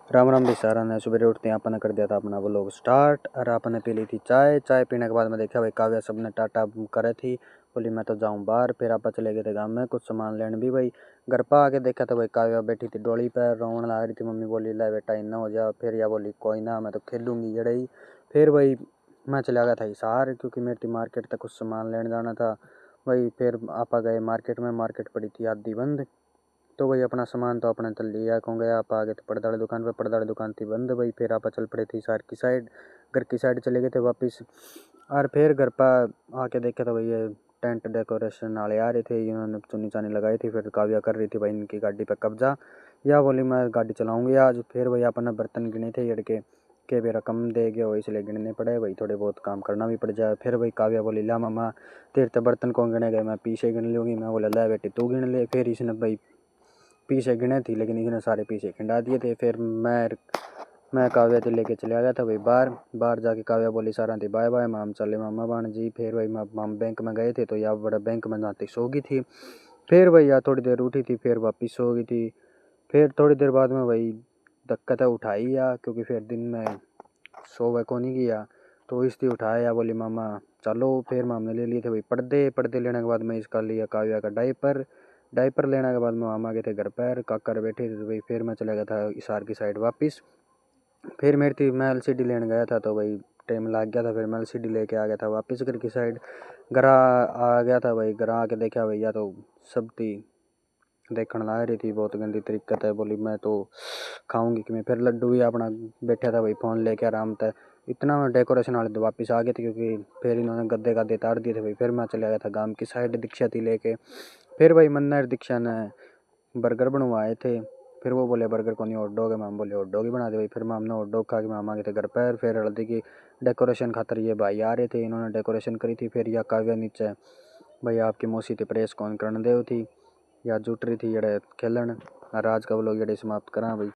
राम राम भी सारा ने सुबह उठते हैं अपन ने कर दिया था अपना व्लॉग स्टार्ट और अपन ने पी ली थी चाय। चाय पीने के बाद में देखा भाई काव्या सबने टाटा करे थी, बोली मैं तो जाऊं बाहर। फिर आप चले गए थे गाँव में कुछ सामान लेने भी भाई। घर पर आके देखा तो भाई काव्या बैठी थी डोली पर रोने लग रही थी। मम्मी बोली ला बेटा इन्ना हो जा, फिर या बोली कोई ना मैं तो खेलूंगी जड़े ही। फिर भाई मैं चला गया था हिसार क्योंकि मेरी थी मार्केट तक कुछ सामान लेने जाना था भाई। फिर आपा गए मार्केट में, मार्केट पड़ी थी आधी बंद। तो भाई अपना सामान तो अपने तल लिया कौन गया आप आगे तो पर्दा वाली दुकान पे, पर्दा वाली दुकान थी बंद भाई। फिर आप चल पड़े थे शहर की साइड, घर की साइड चले गए थे वापस। और फिर घर पर आके देखे तो भाई ये टेंट डेकोरेशन वाले आ रहे थे, इन्होंने चुन्नी चानी लगाई थी। फिर काव्या कर रही थी भाई इनकी गाड़ी पे कब्जा, या बोली मैं गाड़ी चलाऊंगी आज। फिर भाई अपना बर्तन गिने थे लड़के के भी रकम दे गए हो इसलिए गिनने पड़े भाई, थोड़े बहुत काम करना भी पड़ जाए। फिर भाई काव्या बोली ला मामा तेरे तो बर्तन कौन गिने गए, मैं पीछे गिन लूँगी। मैं बोला ला बेटी तू गिन ले। फिर इसने भाई पीछे गिने थी लेकिन इसने सारे पीछे खिंडा दिए थे। फिर मैं काव्या से लेके चले गया था भाई बाहर। बाहर जाके काव्या बोली सारा थी बाय बाय माम चले मामा बाण जी। फिर भाई माम बैंक में गए थे तो यहाँ बड़ा बैंक में जाती सो गई थी। फिर भैया थोड़ी देर उठी थी फिर वापिस सो गई थी। फिर थोड़ी देर बाद में भाई दिक्कत उठाई या क्योंकि फिर दिन में सोवे को नहीं गया तो इसलिए उठाया, बोली मामा चलो। फिर मामा ने ले लिए थे भाई पर्दे। पर्दे लेने के बाद में इसका लिया काव्या का डायपर। डायपर लेने के बाद में मामा गए थे घर पर, काकर बैठे थे तो भाई फिर मैं चला गया था हिसार की साइड वापस। फिर मेरी थी मैं एलसीडी लेने गया था तो भाई टाइम लग गया था। फिर मैं एलसीडी लेके आ गया था वापस घर की साइड। घर आ गया था भाई, घर आके देखा भैया तो सब थी देखने ला रही थी बहुत गंदी तरीके है। बोली मैं तो खाऊंगी कि मैं। फिर लड्डू भी अपना बैठा था भाई फ़ोन लेके आराम था। इतना मैं डेकोरेशन वाले तो वापस आ गए थे क्योंकि फिर इन्होंने गद्दे गद्दे तार दिए थे भाई। फिर मैं चला गया था गांव की साइड दीक्षा थी लेके। फिर भाई मन्नर दीक्षा ने बर्गर बनवाए थे। फिर वो बोले बर्गर को नहीं हॉट डॉग है, माम बोले हॉट डॉग ही बना दे भाई। फिर माम ने हॉट डॉग खा के मामा गए थे घर पर। फिर हल्दी की डेकोरेशन खातर ये भाई आ रहे थे, इन्होंने डेकोरेशन करी थी। फिर यह काव्या नीचे भाई आपकी मौसी थी प्रेस कौन करने दे थी या जुट रही थी जड़े खेलन। राज का व्लॉग जड़े समाप्त करा भाई।